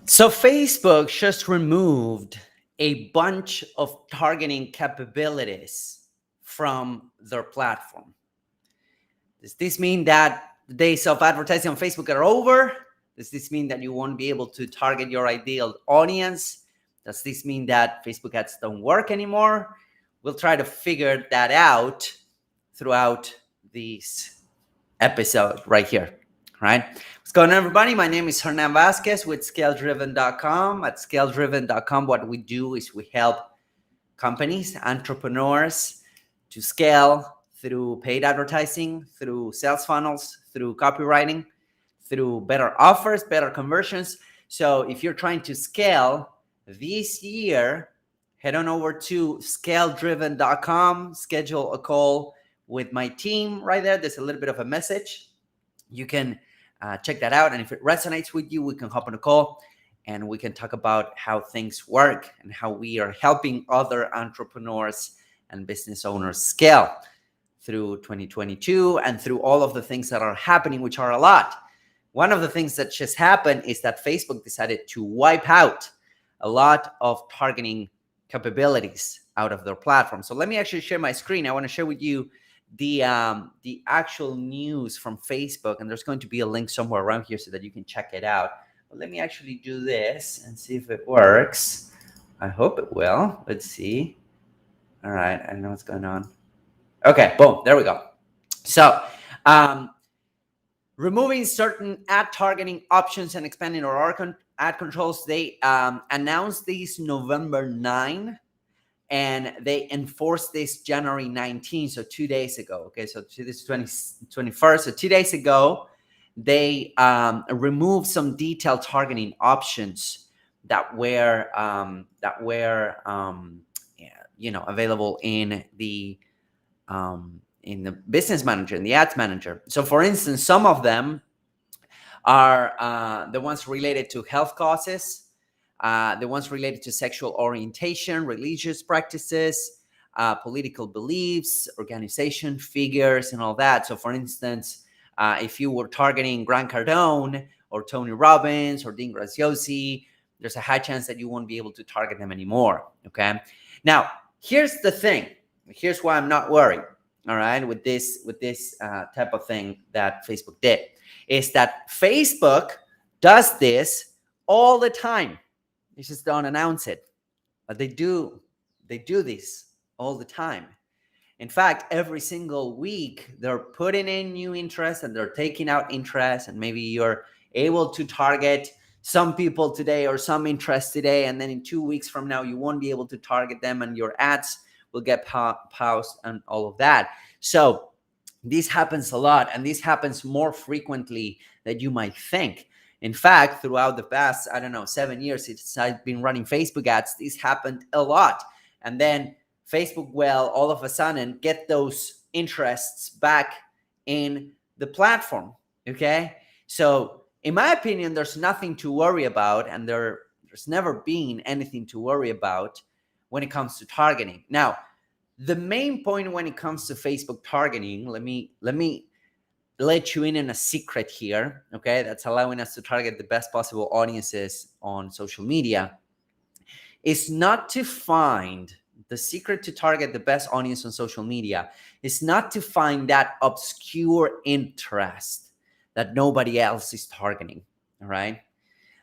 So Facebook just removed a bunch of targeting capabilities from their platform. Does this mean that the days of advertising on Facebook are over? Does this mean that you won't be able to target your ideal audience? Does this mean that Facebook ads don't work anymore? We'll try to figure that out throughout this episode right here. Right? What's going on, everybody? My name is Hernan Vasquez with ScaleDriven.com. At ScaleDriven.com, what we do is we help companies, entrepreneurs to scale through paid advertising, through sales funnels, through copywriting, through better offers, better conversions. So if you're trying to scale this year, head on over to ScaleDriven.com, schedule a call with my team right there. There's a little bit of a message. You can check that out. And if it resonates with you, we can hop on a call and we can talk about how things work and how we are helping other entrepreneurs and business owners scale through 2022 and through all of the things that are happening, which are a lot. One of the things that just happened is that Facebook decided to wipe out a lot of targeting capabilities out of their platform. So let me actually share my screen. I want to share with you the actual news from Facebook, and there's going to be a link somewhere around here so that you can check it out. But let me actually do this and see if it works. I hope it will. Let's see. All right, I know what's going on. Okay, boom, there we go. So removing certain ad targeting options and expanding our ad controls. They announced these November 9. And they enforced this January 19, so 2 days ago. Okay, so this is 21st. So 2 days ago, they removed some detailed targeting options that were available in the business manager, in the ads manager. So, for instance, some of them are the ones related to health causes. The ones related to sexual orientation, religious practices, political beliefs, organization figures, and all that. So, for instance, if you were targeting Grant Cardone or Tony Robbins or Dean Graziosi, there's a high chance that you won't be able to target them anymore. Okay. Now, here's the thing. Here's why I'm not worried. All right, with this type of thing that Facebook did, is that Facebook does this all the time. They just don't announce it, but they do this all the time. In fact, every single week, they're putting in new interest and they're taking out interest, and maybe you're able to target some people today or some interest today, and then in 2 weeks from now, you won't be able to target them and your ads will get paused and all of that. So this happens a lot, and this happens more frequently than you might think. In fact, throughout the past, 7 years since I've been running Facebook ads, this happened a lot. And then Facebook will all of a sudden get those interests back in the platform, okay? So in my opinion, there's nothing to worry about, and there's never been anything to worry about when it comes to targeting. Now, the main point when it comes to Facebook targeting, let me let you in on a secret here, okay, that's allowing us to target the best possible audiences on social media, is not to find the secret to target the best audience on social media is not to find that obscure interest that nobody else is targeting. All right.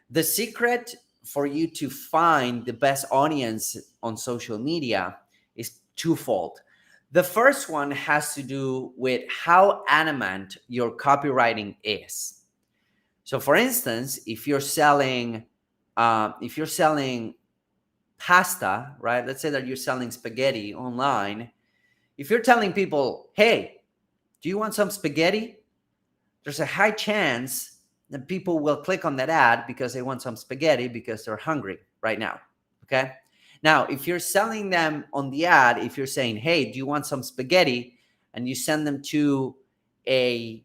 The secret for you to find the best audience on social media is twofold. The first one has to do with how adamant your copywriting is. So, for instance, if you're selling pasta, right? Let's say that you're selling spaghetti online. If you're telling people, "Hey, do you want some spaghetti?" There's a high chance that people will click on that ad because they want some spaghetti because they're hungry right now. Okay. Now, if you're selling them on the ad, if you're saying, "Hey, do you want some spaghetti?" and you send them to a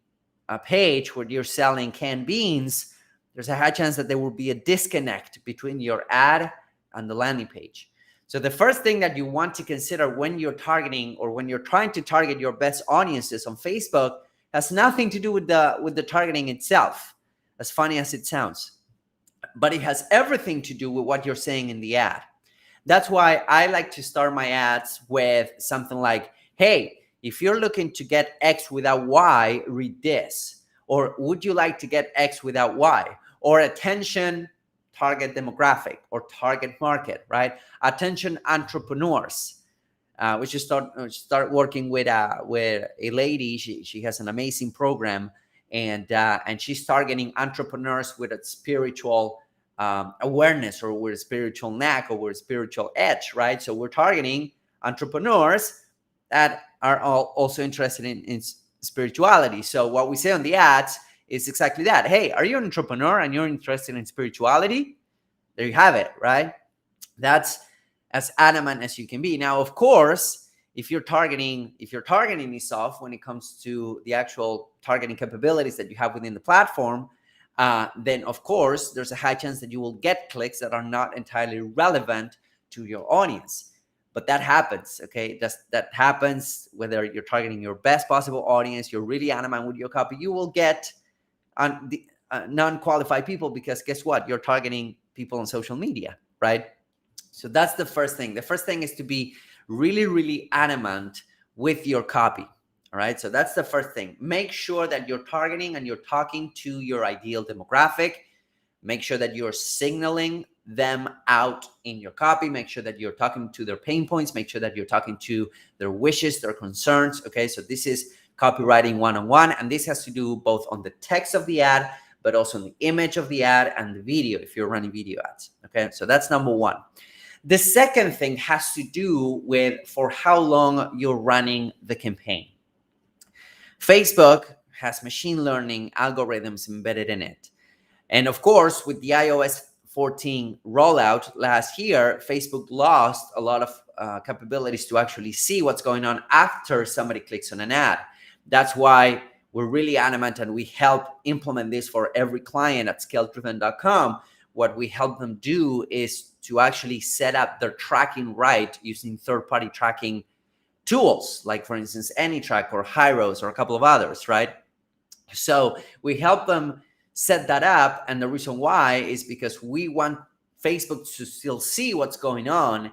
page where you're selling canned beans, there's a high chance that there will be a disconnect between your ad and the landing page. So the first thing that you want to consider when you're targeting or when you're trying to target your best audiences on Facebook has nothing to do with the targeting itself, as funny as it sounds. but it has everything to do with what you're saying in the ad. That's why I like to start my ads with something like, hey, if you're looking to get X without Y, read this. Or would you like to get X without Y? Or attention target demographic or target market, right? Attention entrepreneurs. We should start working with a lady. She has an amazing program, and she's targeting entrepreneurs with a spiritual awareness, or with a spiritual knack, or with a spiritual edge, right? So we're targeting entrepreneurs that are also interested in spirituality. So what we say on the ads is exactly that. Hey, are you an entrepreneur and you're interested in spirituality? There you have it, right? That's as adamant as you can be. Now, of course, if you're targeting this off when it comes to the actual targeting capabilities that you have within the platform, then of course there's a high chance that you will get clicks that are not entirely relevant to your audience. But that happens, okay? That happens whether you're targeting your best possible audience, you're really adamant with your copy, you will get non-qualified people, because guess what? You're targeting people on social media, right? So that's the first thing. The first thing is to be really, really adamant with your copy. All right. So that's the first thing. Make sure that you're targeting and you're talking to your ideal demographic. Make sure that you're signaling them out in your copy. Make sure that you're talking to their pain points. Make sure that you're talking to their wishes, their concerns. Okay. So this is copywriting one-on-one. And this has to do both on the text of the ad, but also on the image of the ad and the video if you're running video ads. Okay. So that's number one. The second thing has to do with for how long you're running the campaign. Facebook has machine learning algorithms embedded in it. And of course, with the iOS 14 rollout last year, Facebook lost a lot of capabilities to actually see what's going on after somebody clicks on an ad. That's why we're really adamant, and we help implement this for every client at ScaleDriven.com. What we help them do is to actually set up their tracking right using third-party tracking tools, like for instance, AnyTrack or Hyros or a couple of others, right? So we help them set that up. And the reason why is because we want Facebook to still see what's going on,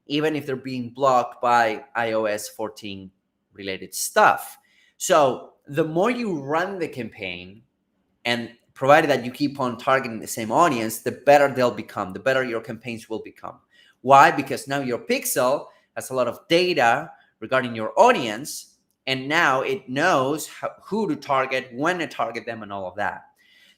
even if they're being blocked by iOS 14 related stuff. So the more you run the campaign, and provided that you keep on targeting the same audience, the better they'll become, the better your campaigns will become. Why? Because now your pixel has a lot of data regarding your audience, and now it knows who to target, when to target them, and all of that.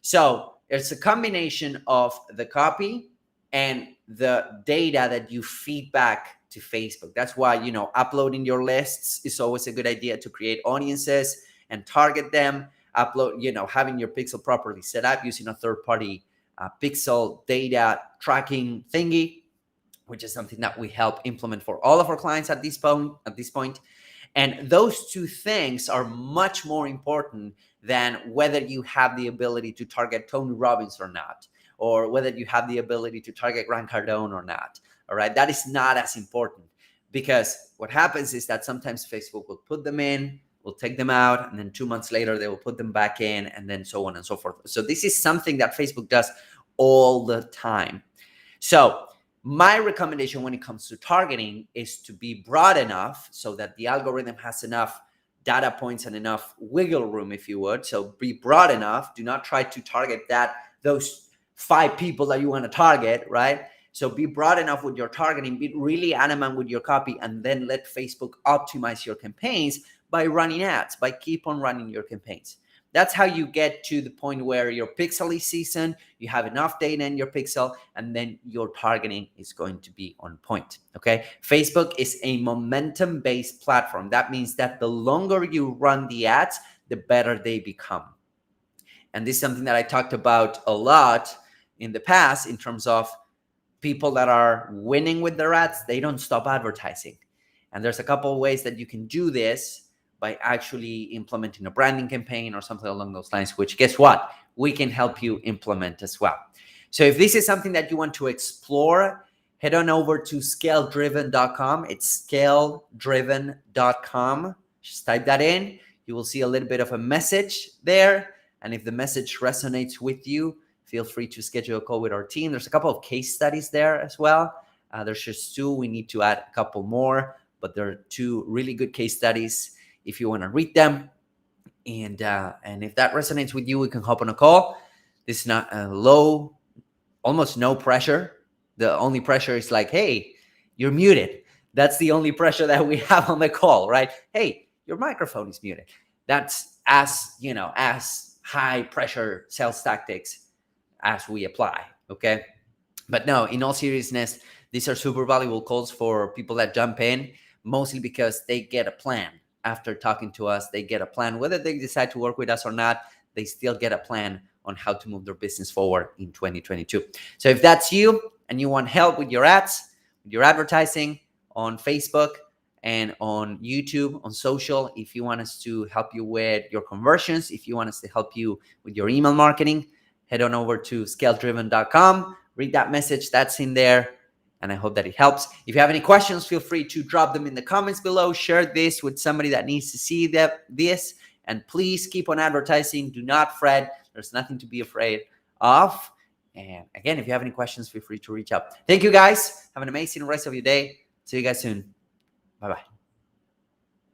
So it's a combination of the copy and the data that you feed back to Facebook. That's why, uploading your lists is always a good idea to create audiences and target them. Having your pixel properly set up using a third-party pixel data tracking thingy, which is something that we help implement for all of our clients at this point. And those two things are much more important than whether you have the ability to target Tony Robbins or not, or whether you have the ability to target Grant Cardone or not. All right, that is not as important, because what happens is that sometimes Facebook will put them in, will take them out, and then 2 months later they will put them back in, and then so on and so forth. So this is something that Facebook does all the time. So my recommendation when it comes to targeting is to be broad enough so that the algorithm has enough data points and enough wiggle room, if you would. So be broad enough. Do not try to target those 5 people that you want to target, right? So be broad enough with your targeting, be really adamant with your copy, and then let Facebook optimize your campaigns by running ads, by keep on running your campaigns. That's how you get to the point where your pixel is seasoned, you have enough data in your pixel, and then your targeting is going to be on point, okay? Facebook is a momentum-based platform. That means that the longer you run the ads, the better they become. And this is something that I talked about a lot in the past in terms of people that are winning with their ads, they don't stop advertising. And there's a couple of ways that you can do this by actually implementing a branding campaign or something along those lines, which guess what? We can help you implement as well. So if this is something that you want to explore, head on over to ScaleDriven.com. It's ScaleDriven.com. Just type that in. You will see a little bit of a message there. And if the message resonates with you, feel free to schedule a call with our team. There's a couple of case studies there as well. There's just 2. We need to add a couple more, but there are 2 really good case studies if you want to read them. And if that resonates with you, we can hop on a call. This is not a low, almost no pressure. The only pressure is like, hey, you're muted. That's the only pressure that we have on the call, right? Hey, your microphone is muted. That's as high pressure sales tactics as we apply. Okay. But no, in all seriousness, these are super valuable calls for people that jump in, mostly because they get a plan. After talking to us, they get a plan. Whether they decide to work with us or not, they still get a plan on how to move their business forward in 2022. So if that's you and you want help with your ads, with your advertising on Facebook and on YouTube, on social, if you want us to help you with your conversions, if you want us to help you with your email marketing, head on over to scaledriven.com, read that message that's in there, and I hope that it helps. If you have any questions, feel free to drop them in the comments below. Share this with somebody that needs to see this, and please keep on advertising. Do not fret. There's nothing to be afraid of. And again, if you have any questions, feel free to reach out. Thank you, guys. Have an amazing rest of your day. See you guys soon. Bye-bye.